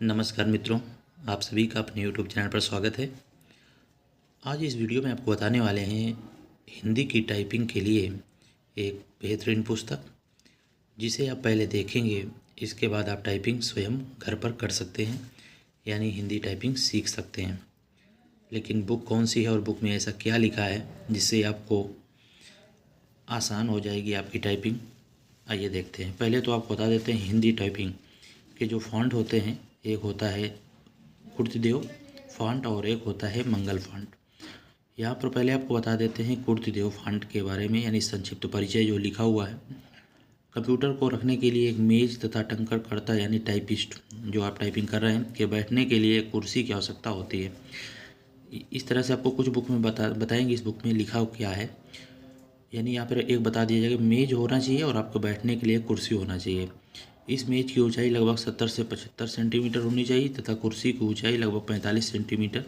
नमस्कार मित्रों, आप सभी का अपने YouTube चैनल पर स्वागत है। आज इस वीडियो में आपको बताने वाले हैं हिंदी की टाइपिंग के लिए एक बेहतरीन पुस्तक, जिसे आप पहले देखेंगे, इसके बाद आप टाइपिंग स्वयं घर पर कर सकते हैं, यानी हिंदी टाइपिंग सीख सकते हैं। लेकिन बुक कौन सी है और बुक में ऐसा क्या लिखा है जिससे आपको आसान हो जाएगी आपकी टाइपिंग, आइए देखते हैं। पहले तो आपको बता देते हैं हिंदी टाइपिंग के जो फॉन्ट होते हैं, एक होता है कुर्तदेव फॉन्ट और एक होता है मंगल फॉन्ट। यहाँ पर पहले आपको बता देते हैं कुर्तदेव फॉन्ट के बारे में, यानी संक्षिप्त परिचय जो लिखा हुआ है। कंप्यूटर को रखने के लिए एक मेज तथा टंकरकर्ता यानी टाइपिस्ट, जो आप टाइपिंग कर रहे हैं, के बैठने के लिए एक कुर्सी की आवश्यकता होती है। इस तरह से आपको कुछ बुक में बताएंगे इस बुक में लिखा क्या है। यानी यहाँ पर एक बता दिया जाएगा, मेज होना चाहिए और आपको बैठने के लिए कुर्सी होना चाहिए। इस मेज की ऊंचाई लगभग 70 से 75 सेंटीमीटर होनी चाहिए तथा कुर्सी की ऊंचाई लगभग 45 सेंटीमीटर।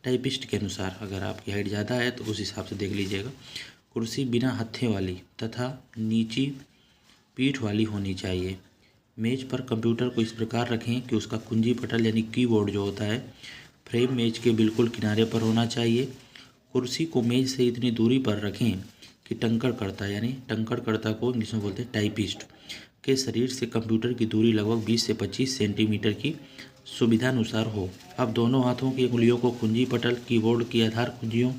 टाइपिस्ट के अनुसार, अगर आपकी हाइट ज़्यादा है तो उस हिसाब से देख लीजिएगा। कुर्सी बिना हत्थे वाली तथा नीची पीठ वाली होनी चाहिए। मेज पर कंप्यूटर को इस प्रकार रखें कि उसका कुंजी पटल यानी कीबोर्ड जो होता है, फ्रेम मेज के बिल्कुल किनारे पर होना चाहिए। कुर्सी को मेज से इतनी दूरी पर रखें कि टंकरकर्ता यानी टंकरकर्ता को इंग्लिश में बोलते हैं टाइपिस्ट के शरीर से कंप्यूटर की दूरी लगभग 20 से 25 सेंटीमीटर की सुविधानुसार हो। अब दोनों हाथों की उंगलियों को कुंजी पटल कीबोर्ड की आधार कुंजियों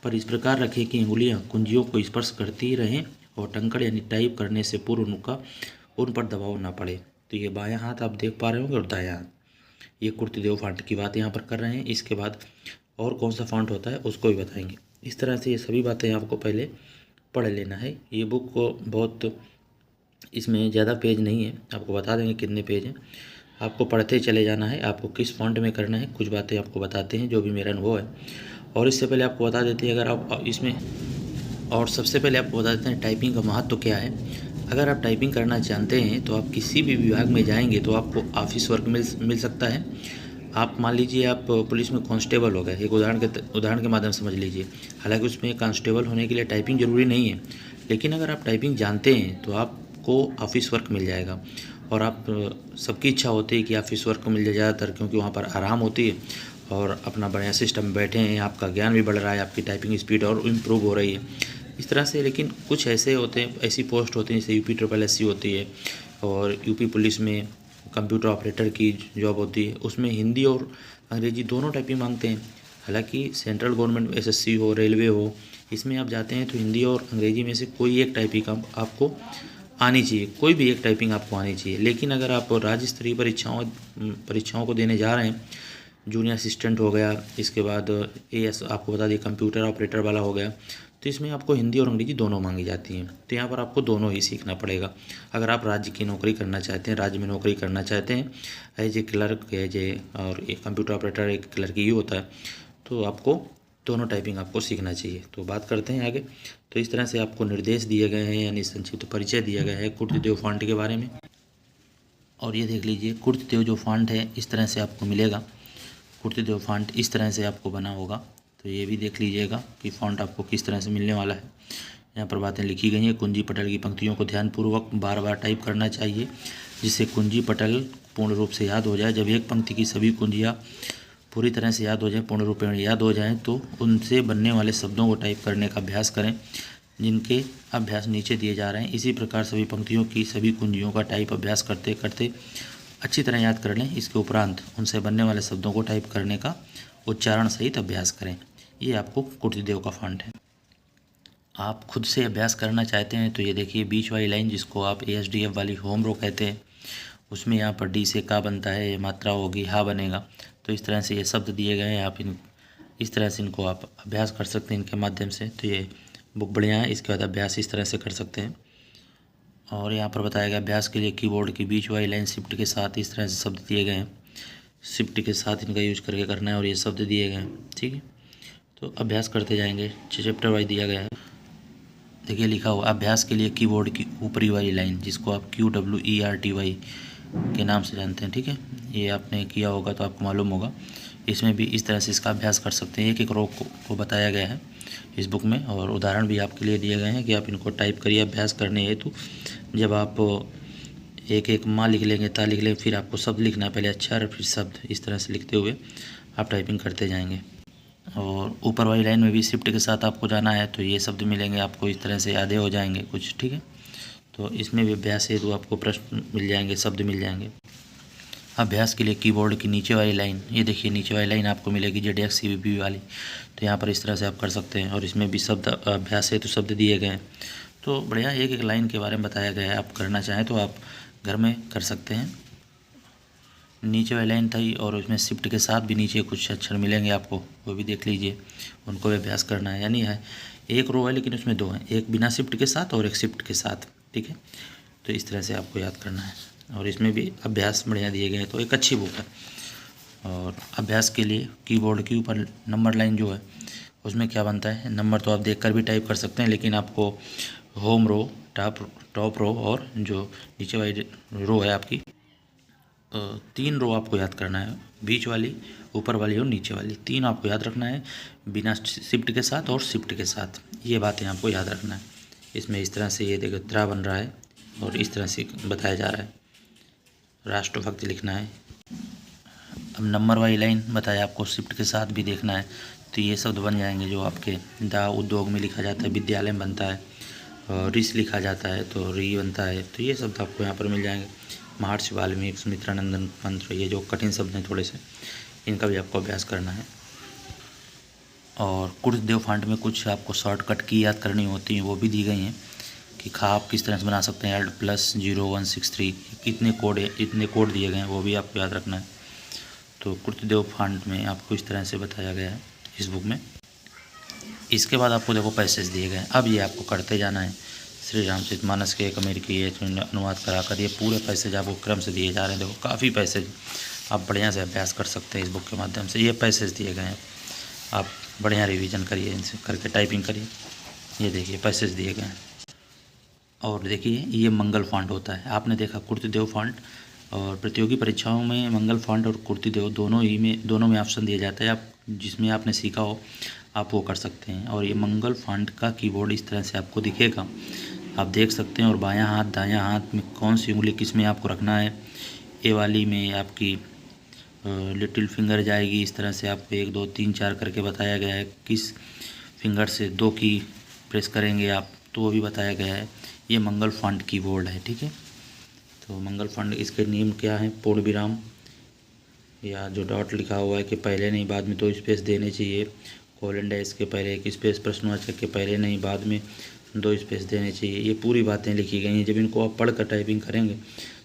पर इस प्रकार रखें कि उंगलियां कुंजियों को स्पर्श करती रहें और टंकड़ यानी टाइप करने से पूर्व उन पर दबाव ना पड़े। तो ये बायां हाथ आप देख पा रहे होंगे और दायां हाथ, ये कुर्तदेव फॉन्ट की बात यहाँ पर कर रहे हैं। इसके बाद और कौन सा फॉन्ट होता है उसको भी बताएंगे। इस तरह से ये सभी बातें आपको पहले पढ़ लेना है। ये बुक को बहुत, इसमें ज़्यादा पेज नहीं है, आपको बता देंगे कितने पेज हैं, आपको पढ़ते चले जाना है। आपको किस फॉन्ट में करना है कुछ बातें आपको बताते हैं जो भी मेरा अनुभव है। और इससे पहले आपको बता देते हैं, अगर आप इसमें, और सबसे पहले आपको बता देते हैं टाइपिंग का महत्व क्या है। अगर आप टाइपिंग करना जानते हैं तो आप किसी भी विभाग में जाएंगे तो आपको ऑफिस वर्क मिल सकता है। आप मान लीजिए आप पुलिस में कांस्टेबल हो गए, एक उदाहरण के माध्यम से समझ लीजिए। हालांकि उसमें कांस्टेबल होने के लिए टाइपिंग ज़रूरी नहीं है, लेकिन अगर आप टाइपिंग जानते हैं तो आपको ऑफिस वर्क मिल जाएगा। और आप सबकी इच्छा होती है कि ऑफिस वर्क मिल जाए ज़्यादातर, क्योंकि वहाँ पर आराम होती है और अपना बढ़िया सिस्टम में बैठे हैं, आपका ज्ञान भी बढ़ रहा है, आपकी टाइपिंग स्पीड और इम्प्रूव हो रही है इस तरह से। लेकिन कुछ ऐसे होते हैं, ऐसी पोस्ट होती हैं जैसे UP SSC होती है और यूपी पुलिस में कंप्यूटर ऑपरेटर की जॉब होती है, उसमें हिंदी और अंग्रेजी दोनों टाइपिंग मांगते हैं। हालांकि सेंट्रल गवर्नमेंट SSC हो, रेलवे हो, इसमें आप जाते हैं तो हिंदी और अंग्रेजी में से कोई एक टाइपिंग आपको आनी चाहिए, कोई भी एक टाइपिंग आपको आनी चाहिए। लेकिन अगर आप राज्य स्तरीय परीक्षाओं को देने जा रहे हैं, जूनियर असिस्टेंट हो गया, इसके बाद AS आपको बता दिए कंप्यूटर ऑपरेटर वाला हो गया, तो इसमें आपको हिंदी और अंग्रेजी दोनों मांगी जाती हैं। तो यहाँ पर आपको दोनों ही सीखना पड़ेगा। अगर आप राज्य की नौकरी करना चाहते हैं, राज्य में नौकरी करना चाहते हैं एज ए क्लर्क, और एक कंप्यूटर ऑपरेटर एक क्लर्क ही होता है, तो आपको दोनों टाइपिंग आपको सीखना चाहिए। तो बात करते हैं आगे। तो इस तरह से आपको निर्देश दिए गए हैं, यानी संक्षिप्त परिचय दिया गया है कुर्तदेव फॉन्ट के बारे में। और ये देख लीजिए, कुर्तदेव जो फॉन्ट है इस तरह से आपको मिलेगा। कुर्तदेव फॉन्ट इस तरह से आपको बना होगा, तो ये भी देख लीजिएगा कि फॉन्ट आपको किस तरह से मिलने वाला है। यहाँ पर बातें लिखी गई हैं। कुंजी पटल की पंक्तियों को ध्यानपूर्वक बार बार टाइप करना चाहिए, जिससे कुंजी पटल पूर्ण रूप से याद हो जाए। जब एक पंक्ति की सभी कुंजियाँ पूरी तरह से याद हो जाए, पूर्ण रूप में याद हो जाएँ, तो उनसे बनने वाले शब्दों को टाइप करने का अभ्यास करें, जिनके अभ्यास नीचे दिए जा रहे हैं। इसी प्रकार सभी पंक्तियों की सभी कुंजियों का टाइप अभ्यास करते करते अच्छी तरह याद कर लें। इसके उपरांत उनसे बनने वाले शब्दों को टाइप करने का उच्चारण सहित अभ्यास करें। ये आपको कुर्तदेव का फॉन्ट है। आप खुद से अभ्यास करना चाहते हैं तो ये देखिए, बीच वाली लाइन जिसको आप ASDF वाली होम रो कहते हैं, उसमें यहाँ पर डी से का बनता है, ये मात्रा होगी, हा बनेगा। तो इस तरह से ये शब्द दिए गए हैं, आप इस तरह से इनको आप अभ्यास कर सकते हैं इनके माध्यम से। तो ये बुक बढ़िया है, इसके बाद अभ्यास इस तरह से कर सकते हैं। और यहाँ पर बताया गया, अभ्यास के लिए कीबोर्ड की बीच वाली लाइन शिफ्ट के साथ इस तरह से शब्द दिए गए हैं, शिफ्ट के साथ इनका यूज करके करना है, और ये शब्द दिए गए हैं, ठीक है। तो अभ्यास करते जाएंगे, चैप्टर वाइज दिया गया है। देखिए लिखा हुआ, अभ्यास के लिए कीबोर्ड की ऊपरी वाली लाइन, जिसको आप QWERTY के नाम से जानते हैं, ठीक है। ये आपने किया होगा तो आपको मालूम होगा। इसमें भी इस तरह से इसका अभ्यास कर सकते हैं। एक एक रो को बताया गया है इस बुक में, और उदाहरण भी आपके लिए दिए गए हैं कि आप इनको टाइप करिए अभ्यास करने हेतु। जब आप एक एक माँ लिख लेंगे, ता लिख लेंगे, फिर आपको शब्द लिखना है, पहले अक्षर फिर शब्द, इस तरह से लिखते हुए आप टाइपिंग करते जाएंगे। और ऊपर वाली लाइन में भी शिफ्ट के साथ आपको जाना है, तो ये शब्द मिलेंगे आपको, इस तरह से आधे हो जाएंगे कुछ, ठीक है। तो इसमें भी अभ्यास हेतु आपको प्रश्न मिल जाएंगे, शब्द मिल जाएंगे। अभ्यास के लिए कीबोर्ड की नीचे वाली लाइन, ये देखिए नीचे वाली लाइन आपको मिलेगी ZX CVP वाली, तो यहाँ पर इस तरह से आप कर सकते हैं। और इसमें भी शब्द अभ्यास हेतु शब्द दिए गए हैं, तो बढ़िया एक एक लाइन के बारे में बताया गया है। आप करना चाहें तो आप घर में कर सकते हैं। नीचे वाली लाइन थी और उसमें शिफ्ट के साथ भी नीचे कुछ अक्षर मिलेंगे आपको, वो भी देख लीजिए, उनको भी अभ्यास करना है। यानी है एक रो है लेकिन उसमें दो हैं, एक बिना शिफ्ट के साथ और एक शिफ्ट के साथ, ठीक है। तो इस तरह से आपको याद करना है। और इसमें भी अभ्यास बढ़िया दिए गए हैं, तो एक अच्छी बुक है। और अभ्यास के लिए कीबोर्ड के ऊपर नंबर लाइन जो है उसमें क्या बनता है, नंबर तो आप देखकर भी टाइप कर सकते हैं, लेकिन आपको होम रो, टॉप रो और जो नीचे वाली रो है आपकी, 3 रो आपको याद करना है, बीच वाली, ऊपर वाली और नीचे वाली, 3 आपको याद रखना है, बिना शिफ्ट के साथ और शिफ्ट के साथ, ये बातें आपको याद रखना है। इसमें इस तरह से ये देखो द्रा बन रहा है और इस तरह से बताया जा रहा है, राष्ट्रभक्ति लिखना है। अब नंबर वाली लाइन बताया आपको, शिफ्ट के साथ भी देखना है, तो ये शब्द बन जाएंगे जो आपके दा उद्योग में लिखा जाता है, विद्यालय में बनता है, और रिस लिखा जाता है तो री बनता है, तो ये शब्द आपको यहाँ पर मिल जाएंगे। महर्षि वाल्मीकि, सुमित्रानंदन मंत्र, ये जो कठिन शब्द हैं थोड़े से, इनका भी आपको अभ्यास करना है। और कुर्तदेव फॉन्ट में कुछ आपको शॉर्टकट की याद करनी होती हैं, वो भी दी गई हैं कि खा आप किस तरह से बना सकते हैं, Alt+0163, इतने कोड दिए गए हैं, वो भी आपको याद रखना है। तो कुर्तदेव फॉन्ट में आपको इस तरह से बताया गया है इस बुक में। इसके बाद आपको देखो पैसेज दिए गए हैं, अब ये आपको करते जाना है। श्री रामचरितमानस के एक अमेरिकी अनुवाद कराकर ये पूरे पैसेज आपको क्रम से दिए जा रहे हैं। देखो काफ़ी पैसेज, आप बढ़िया से अभ्यास कर सकते हैं इस बुक के माध्यम से। ये पैसेज दिए गए हैं, आप बढ़िया रिवीजन करिए, इनसे करके टाइपिंग करिए। ये देखिए पैसेज दिए गए हैं। और देखिए ये मंगल फॉन्ट होता है, आपने देखा कुर्तदेव फॉन्ट, और प्रतियोगी परीक्षाओं में मंगल फॉन्ट और कुर्तदेव दोनों में ऑप्शन दिया जाता है। आप जिसमें आपने सीखा हो आप वो कर सकते हैं। और ये मंगल फॉन्ट का कीबोर्ड इस तरह से आपको दिखेगा, आप देख सकते हैं। और बायां हाथ दायां हाथ में कौन सी उंगली किस में आपको रखना है, ए वाली में आपकी लिटिल फिंगर जाएगी, इस तरह से आपको 1 2 3 4 करके बताया गया है। किस फिंगर से 2 की प्रेस करेंगे आप, तो वो भी बताया गया है। ये मंगल फॉन्ट कीबोर्ड है, ठीक है। तो मंगल फॉन्ट, इसके नियम क्या है, पूर्ण विराम या जो डॉट लिखा हुआ है कि पहले नहीं बाद में 2 स्पेस देने चाहिए, कोलन डैश के पहले 1 स्पेस, प्रश्नवाचक के पहले नहीं बाद में 2 स्पेस देने चाहिए। ये पूरी बातें लिखी गई हैं। जब इनको आप पढ़कर टाइपिंग करेंगे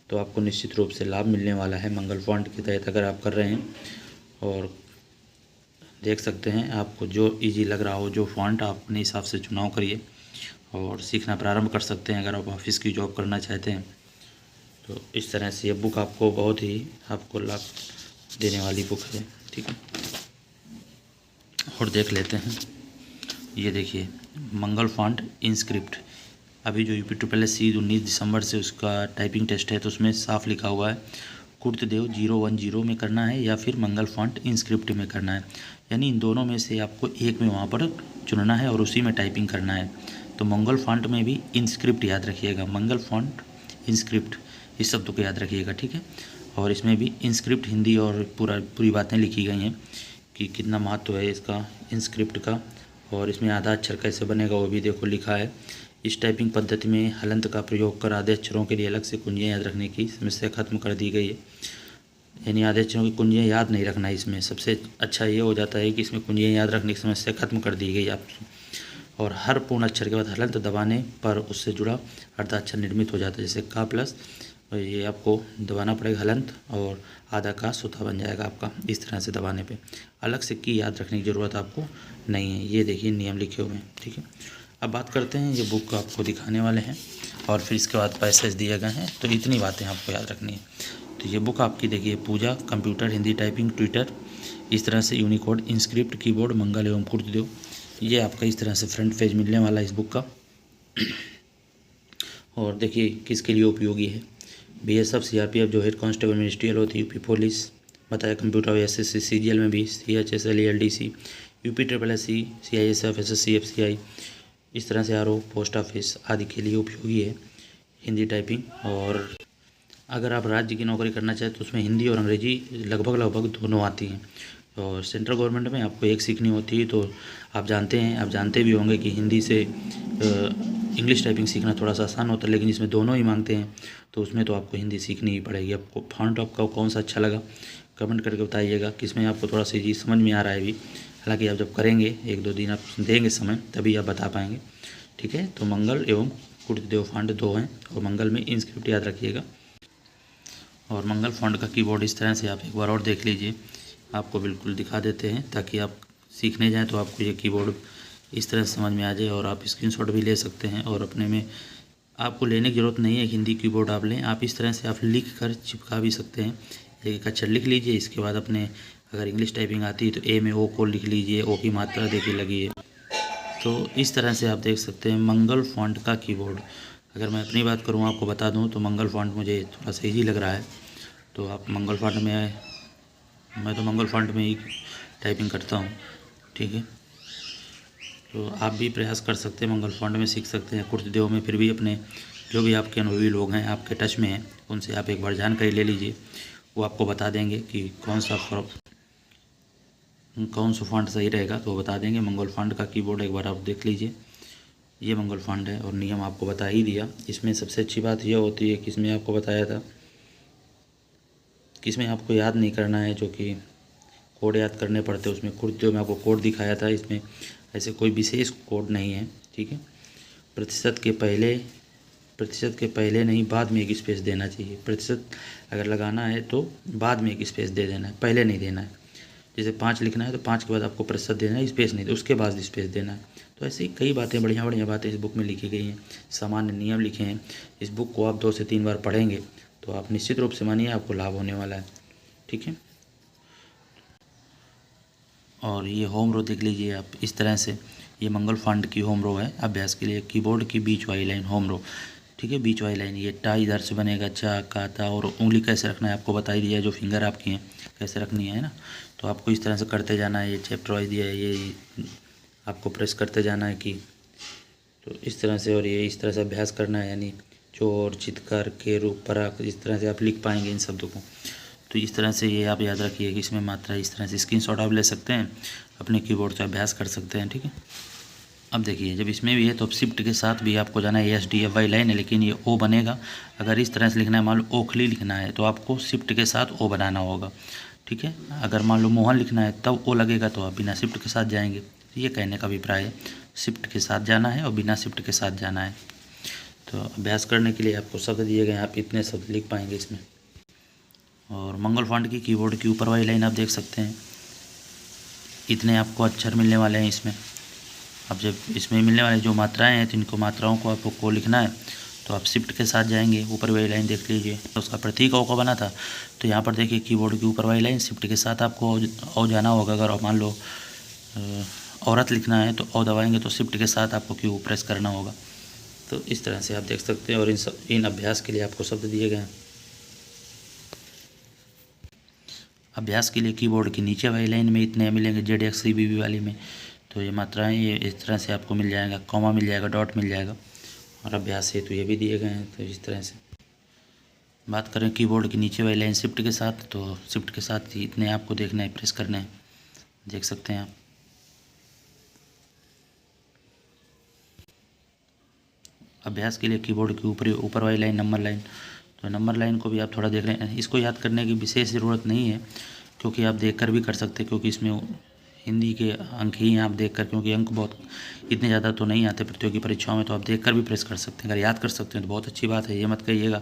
तो आपको निश्चित रूप से लाभ मिलने वाला है मंगल फॉन्ट के तहत, अगर आप कर रहे हैं। और देख सकते हैं, आपको जो इजी लग रहा हो, जो फॉन्ट आप अपने हिसाब से चुनाव करिए और सीखना प्रारंभ कर सकते हैं। अगर आप ऑफिस की जॉब करना चाहते हैं तो इस तरह से ये बुक आपको बहुत ही आपको लाभ देने वाली बुक है, ठीक है। और देख लेते हैं, ये देखिए मंगल फॉन्ट इंस्क्रिप्ट, अभी जो UPSSC 19 दिसंबर से उसका टाइपिंग टेस्ट है, तो उसमें साफ लिखा हुआ है कुर्तदेव 010 में करना है या फिर मंगल फॉन्ट इंस्क्रिप्ट में करना है। यानी इन दोनों में से आपको एक में वहाँ पर चुनना है और उसी में टाइपिंग करना है। तो मंगल फॉन्ट में भी इंस्क्रिप्ट याद रखिएगा, मंगल फॉन्ट इंस्क्रिप्ट, इस शब्द को याद रखिएगा, ठीक है। और इसमें भी इंस्क्रिप्ट हिंदी और पूरी बातें लिखी गई हैं कि कितना महत्व है इसका इंस्क्रिप्ट का, और इसमें आधा अक्षर कैसे बनेगा वो भी देखो लिखा है। इस टाइपिंग पद्धति में हलंत का प्रयोग कर आधे अक्षरों के लिए अलग से कुंजियाँ याद रखने की समस्या खत्म कर दी गई है। यानी आधे अक्षरों की कुंजियाँ याद नहीं रखना, इसमें सबसे अच्छा ये हो जाता है कि इसमें कुंजियाँ याद रखने की समस्या खत्म कर दी गई आप। और हर पूर्ण अक्षर के बाद हलंत दबाने पर उससे जुड़ा अर्धाक्षर निर्मित हो जाता है, जैसे का प्लस, और ये आपको दबाना पड़ेगा हलंत और आधा का सूता बन जाएगा आपका, इस तरह से दबाने पे। अलग से की याद रखने की ज़रूरत आपको नहीं है। ये देखिए नियम लिखे हुए हैं, ठीक है। अब बात करते हैं, ये बुक आपको दिखाने वाले हैं और फिर इसके बाद पैसेज दिए गए हैं, तो इतनी बातें आपको याद रखनी है। तो ये बुक आपकी देखिए, पूजा कंप्यूटर हिंदी टाइपिंग ट्विटर, इस तरह से यूनिकोड इंस्क्रिप्ट कीबोर्ड मंगल एवं कुर्तदेव, ये आपका इस तरह से फ्रंट पेज मिलने वाला है इस बुक का। और देखिए किसके लिए उपयोगी है, BSF CRPF जो हेड कांस्टेबल मिनिस्ट्रियल होती है, UP पुलिस बताया, कंप्यूटर SSC CGL में भी, CHSL LDC, UPSSC CISF SSC FCI, इस तरह से RO पोस्ट ऑफिस आदि के लिए उपयोगी है हिंदी टाइपिंग। और अगर आप राज्य की नौकरी करना चाहें तो उसमें हिंदी और अंग्रेजी लगभग दोनों आती हैं। और सेंट्रल गवर्नमेंट में आपको एक सीखनी होती है। तो आप जानते भी होंगे कि हिंदी से इंग्लिश टाइपिंग सीखना थोड़ा सा आसान होता है, लेकिन इसमें दोनों ही मांगते हैं, तो उसमें तो आपको हिंदी सीखनी ही पड़ेगी। आपको फॉन्ट आपका कौन सा अच्छा लगा कमेंट करके बताइएगा, किसमें आपको थोड़ा सा चीज़ समझ में आ रहा है अभी। हालांकि आप जब करेंगे 1-2 दिन आप देंगे समय, तभी आप बता पाएंगे। ठीक है, तो मंगल एवं कुर्तदेव फॉन्ट 2 हैं, और मंगल में इंस्क्रिप्ट याद रखिएगा। और मंगल फॉन्ट का कीबोर्ड इस तरह से आप एक बार और देख लीजिए, आपको बिल्कुल दिखा देते हैं ताकि आप सीखने जाएं तो आपको ये कीबोर्ड इस तरह से समझ में आ जाए। और आप स्क्रीनशॉट भी ले सकते हैं, और अपने में आपको लेने की ज़रूरत नहीं है हिंदी कीबोर्ड आप लें, आप इस तरह से आप लिख कर चिपका भी सकते हैं। एक अक्षर लिख लीजिए, इसके बाद अपने अगर इंग्लिश टाइपिंग आती है तो ए में ओ को लिख लीजिए, ओ की मात्रा देखिए लगी है। तो इस तरह से आप देख सकते हैं मंगल फॉन्ट का कीबोर्ड। अगर मैं अपनी बात करूँ, आपको बता दूँ, तो मंगल फॉन्ट मुझे थोड़ा सा ईजी लग रहा है। तो आप मंगल फॉन्ट में, मैं तो मंगल फॉन्ट में ही टाइपिंग करता हूँ। ठीक है, तो आप भी प्रयास कर सकते हैं, मंगल फॉन्ट में सीख सकते हैं कुर्तदेव में। फिर भी अपने जो भी आपके अनुभवी लोग हैं, आपके टच में हैं, उनसे आप एक बार जानकारी ले लीजिए, वो आपको बता देंगे कि कौन सा फॉन्ट सही रहेगा, तो वो बता देंगे। मंगल फॉन्ट का कीबोर्ड एक बार आप देख लीजिए, ये मंगल फॉन्ट है, और नियम आपको बता ही दिया। इसमें सबसे अच्छी बात यह होती है कि इसमें आपको बताया था कि इसमें आपको याद नहीं करना है, जो कि कोड याद करने पड़ते हैं। उसमें कुर्तदेव में आपको कोड दिखाया था, इसमें ऐसे कोई विशेष कोड नहीं है। ठीक है, प्रतिशत के पहले नहीं, बाद में एक स्पेस देना चाहिए। प्रतिशत अगर लगाना है तो बाद में एक स्पेस दे देना है, पहले नहीं देना है। जैसे 5 लिखना है तो 5 के बाद आपको प्रतिशत देना है, स्पेस नहीं दे, उसके बाद स्पेस देना है। तो ऐसे ही कई बातें, बढ़िया बातें इस बुक में लिखी गई हैं, सामान्य नियम लिखे हैं। इस बुक को आप 2 से 3 बार पढ़ेंगे तो आप निश्चित रूप से मानिए आपको लाभ होने वाला है। ठीक है, और ये होम रो देख लीजिए आप इस तरह से, ये मंगल फॉन्ट की होम रो है अभ्यास के लिए। कीबोर्ड की बीच वाली लाइन होम रो। ठीक है, बीच वाली लाइन, ये टा इधर से बनेगा, चा का ता, और उंगली कैसे रखना है आपको बता ही दिया है, जो फिंगर आपकी हैं कैसे रखनी है ना। तो आपको इस तरह से करते जाना है, ये चैप्टर वाइज दिया है, ये आपको प्रेस करते जाना है कि, तो इस तरह से, और ये इस तरह से अभ्यास करना है, यानी चोर, चितकर, केरू, पराग, इस तरह से आप लिख पाएंगे इन शब्दों को। तो इस तरह से ये आप याद रखिए कि इसमें मात्रा इस तरह से, स्क्रीनशॉट आप ले सकते हैं, अपने कीबोर्ड से अभ्यास कर सकते हैं। ठीक है, अब देखिए जब इसमें भी है तो अब शिफ्ट के साथ भी आपको जाना है, SDFY लाइन है, लेकिन ये ओ बनेगा। अगर इस तरह से लिखना है, मान लो ओखली लिखना है, तो आपको शिफ्ट के साथ ओ बनाना होगा। ठीक है, अगर मान लो मोहन लिखना है तब ओ लगेगा, तो आप बिना शिफ्ट के साथ जाएंगे। ये कहने का अभिप्राय है, शिफ्ट के साथ जाना है और बिना शिफ्ट के साथ जाना है। तो अभ्यास करने के लिए आपको शब्द दिए गए हैं, आप इतने शब्द लिख पाएंगे इसमें। और मंगल फॉन्ट की कीबोर्ड की ऊपर वाली लाइन आप देख सकते हैं, इतने आपको अक्षर मिलने वाले हैं इसमें। अब जब इसमें मिलने वाले जो मात्राएं हैं, तो इनको मात्राओं को आपको लिखना है, तो आप शिफ्ट के साथ जाएंगे। ऊपर वाली लाइन देख लीजिए, तो उसका प्रतीक ओ का बना था, तो यहाँ पर देखिए कीबोर्ड की ऊपर वाली लाइन शिफ्ट के साथ आपको ओ जाना होगा। अगर मान लो औरत लिखना है तो ओ दबाएंगे, तो शिफ्ट के साथ आपको क्यू प्रेस करना होगा। तो इस तरह से आप देख सकते हैं, और इन अभ्यास के लिए आपको शब्द दिए गए हैं। अभ्यास के लिए कीबोर्ड की नीचे वाली लाइन में इतने मिलेंगे, ZXCBB वाली में, तो ये मात्राएं ये इस तरह से आपको मिल जाएगा, कॉमा मिल जाएगा, डॉट मिल जाएगा। और अभ्यास हेतु ये भी दिए गए हैं। तो इस तरह से बात करें कीबोर्ड की नीचे वाली लाइन शिफ्ट के साथ, तो शिफ्ट के साथ ही इतने आपको देखना है, प्रेस करने हैं, देख सकते हैं आप। अभ्यास के लिए कीबोर्ड की ऊपर वाली लाइन नंबर लाइन, तो नंबर लाइन को भी आप थोड़ा देख रहे हैं। इसको याद करने की विशेष ज़रूरत नहीं है, क्योंकि आप देखकर भी कर सकते हैं, क्योंकि इसमें हिंदी के अंक ही हैं। आप देखकर, क्योंकि अंक बहुत इतने ज़्यादा तो नहीं आते प्रतियोगी परीक्षाओं में, तो आप देखकर भी प्रेस कर सकते हैं। अगर याद कर सकते हैं तो बहुत अच्छी बात है, ये मत कहिएगा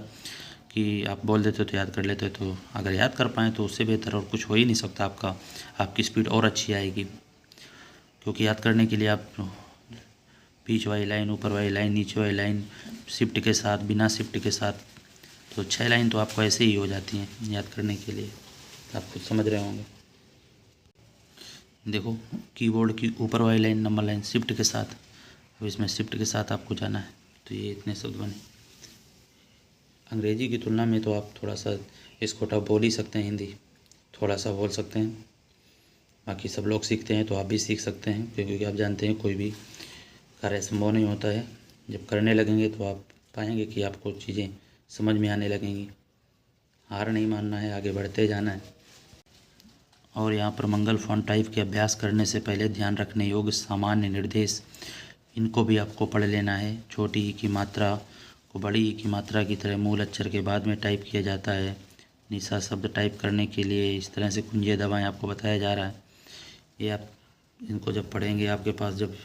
कि आप बोल देते तो याद कर लेते। तो अगर याद कर पाएँ तो उससे बेहतर और कुछ हो ही नहीं सकता। आपकी स्पीड और अच्छी आएगी, क्योंकि याद करने के लिए आप बीच वाली लाइन, ऊपर वाली लाइन, नीचे वाली लाइन, शिफ्ट के साथ, बिना शिफ्ट के साथ, तो 6 लाइन तो आपको ऐसे ही हो जाती हैं याद करने के लिए, आप खुद समझ रहे होंगे। देखो कीबोर्ड की ऊपर वाली लाइन नंबर लाइन शिफ्ट के साथ, अब इसमें शिफ्ट के साथ आपको जाना है, तो ये इतने शब्द बने। अंग्रेजी की तुलना में तो आप थोड़ा सा इसको टफ बोल ही सकते हैं, हिंदी थोड़ा सा बोल सकते हैं। बाकी सब लोग सीखते हैं तो आप भी सीख सकते हैं, क्योंकि आप जानते हैं कोई भी कार्य संभव नहीं होता है। जब करने लगेंगे तो आप पाएंगे कि आपको चीज़ें समझ में आने लगेंगी। हार नहीं मानना है, आगे बढ़ते जाना है। और यहाँ पर मंगल फ़ॉन्ट टाइप के अभ्यास करने से पहले ध्यान रखने योग्य सामान्य निर्देश, इनको भी आपको पढ़ लेना है। छोटी ई की मात्रा को बड़ी ई की मात्रा की तरह मूल अक्षर के बाद में टाइप किया जाता है। निशा शब्द टाइप करने के लिए इस तरह से कुंजी दबाएं, आपको बताया जा रहा है। ये आप इनको जब पढ़ेंगे, आपके पास जब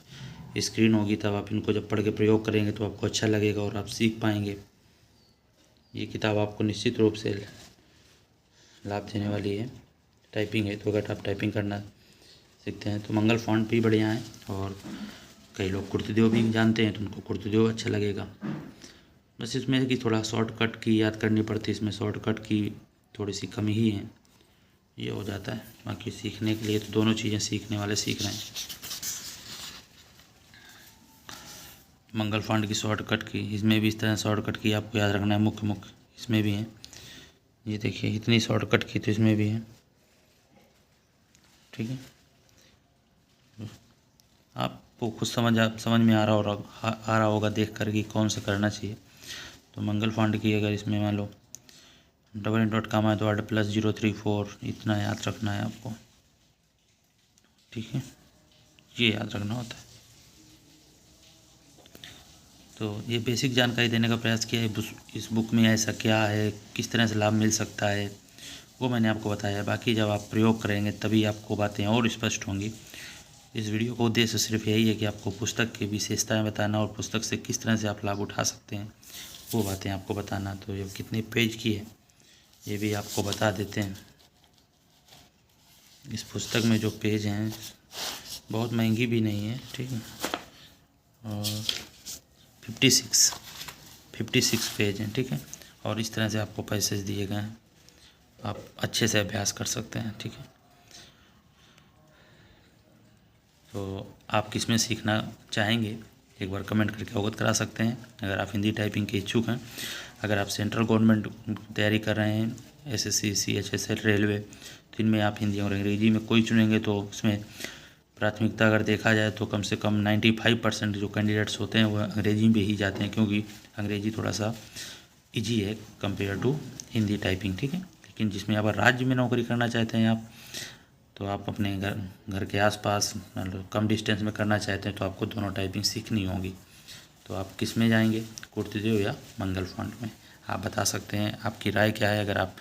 स्क्रीन होगी तब आप इनको जब पढ़ के प्रयोग करेंगे तो आपको अच्छा लगेगा और आप सीख पाएंगे। ये किताब आपको निश्चित रूप से लाभ देने वाली है। टाइपिंग है तो अगर आप टाइपिंग करना सीखते हैं तो मंगल फ़ॉन्ट भी बढ़िया है। और कई लोग कुर्तदेव भी जानते हैं तो उनको कुर्तदेव अच्छा लगेगा। बस इसमें कि थोड़ा शॉर्टकट की याद करनी पड़ती है, इसमें शॉर्टकट की थोड़ी सी कमी ही है, ये हो जाता है। बाकी सीखने के लिए तो दोनों चीज़ें सीखने वाले सीख रहे हैं। मंगल फ़ॉन्ट की शॉर्टकट की, इसमें भी इस तरह शॉर्टकट की आपको याद रखना है। मुख्य इसमें भी है, ये देखिए इतनी शॉर्टकट की तो इसमें भी है। ठीक है, आपको खुद समझ में आ रहा होगा देख कर कि कौन सा करना चाहिए। तो मंगल फ़ॉन्ट की अगर इसमें मान लो $.com है तो $+034 इतना याद रखना है आपको। ठीक है, ये याद रखना होता है। तो ये बेसिक जानकारी देने का प्रयास किया है। इस बुक में ऐसा क्या है, किस तरह से लाभ मिल सकता है, वो मैंने आपको बताया। बाकी जब आप प्रयोग करेंगे तभी आपको बातें और स्पष्ट होंगी। इस वीडियो का उद्देश्य सिर्फ यही है कि आपको पुस्तक की विशेषताएं बताना और पुस्तक से किस तरह से आप लाभ उठा सकते हैं वो बातें आपको बताना। तो ये कितने पेज की है ये भी आपको बता देते हैं। इस पुस्तक में जो पेज हैं बहुत महंगी भी नहीं है। ठीक है, और 56 पेज हैं। ठीक है, और इस तरह से आपको पैसेज दिए गए हैं, आप अच्छे से अभ्यास कर सकते हैं। ठीक है, तो आप किस में सीखना चाहेंगे एक बार कमेंट करके अवगत करा सकते हैं। अगर आप हिंदी टाइपिंग के इच्छुक हैं, अगर आप सेंट्रल गवर्नमेंट तैयारी कर रहे हैं, SSC, CHSL, रेलवे, तो इनमें आप हिंदी और अंग्रेजी में कोई चुनेंगे तो उसमें प्राथमिकता अगर देखा जाए तो कम से कम 95% जो कैंडिडेट्स होते हैं वह अंग्रेजी में ही जाते हैं, क्योंकि अंग्रेजी थोड़ा सा ईजी है कंपेयर टू हिंदी टाइपिंग। ठीक है, लेकिन जिसमें अगर राज्य में नौकरी करना चाहते हैं आप, तो आप अपने घर के आसपास मतलब कम डिस्टेंस में करना चाहते हैं तो आपको दोनों टाइपिंग सीखनी होगी। तो आप किस में जाएंगे, कुर्तदेव या मंगल फ़ॉन्ट में? आप बता सकते हैं, आपकी राय क्या है। अगर आप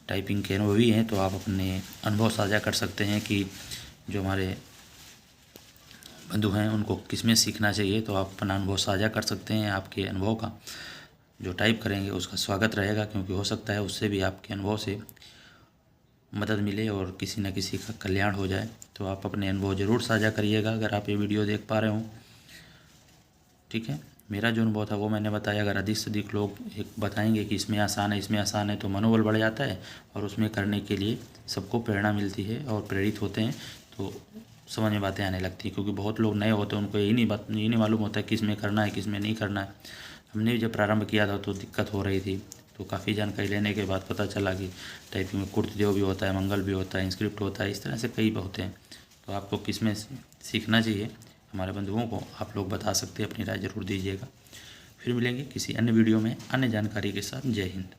टाइपिंग के अनुभवी हैं तो आप अपने अनुभव साझा कर सकते हैं कि जो हमारे बंधु हैं उनको किस में सीखना चाहिए। तो आप अपना अनुभव साझा कर सकते हैं। आपके अनुभव का जो टाइप करेंगे उसका स्वागत रहेगा, क्योंकि हो सकता है उससे भी आपके अनुभव से मदद मिले और किसी न किसी का कल्याण हो जाए। तो आप अपने अनुभव ज़रूर साझा करिएगा अगर आप ये वीडियो देख पा रहे हों। ठीक है, मेरा जो अनुभव था वो मैंने बताया। अगर अधिक से अधिक लोग एक बताएंगे कि इसमें आसान है, इसमें आसान है, तो मनोबल बढ़ जाता है और उसमें करने के लिए सबको प्रेरणा मिलती है और प्रेरित होते हैं, तो समझ में बातें आने लगती हैं। क्योंकि बहुत लोग नए होते हैं, उनको यही नहीं मालूम होता है किस में करना है, किस में नहीं करना है। हमने भी जब प्रारंभ किया था तो दिक्कत हो रही थी, तो काफ़ी जानकारी लेने के बाद पता चला कि टाइपिंग में कुर्तदेव भी होता है, मंगल भी होता है, इंस्क्रिप्ट होता है, इस तरह से कई होते हैं। तो आपको किस में सीखना चाहिए हमारे बंधुओं को आप लोग बता सकते हैं, अपनी राय ज़रूर दीजिएगा। फिर मिलेंगे किसी अन्य वीडियो में अन्य जानकारी के साथ। जय हिंद।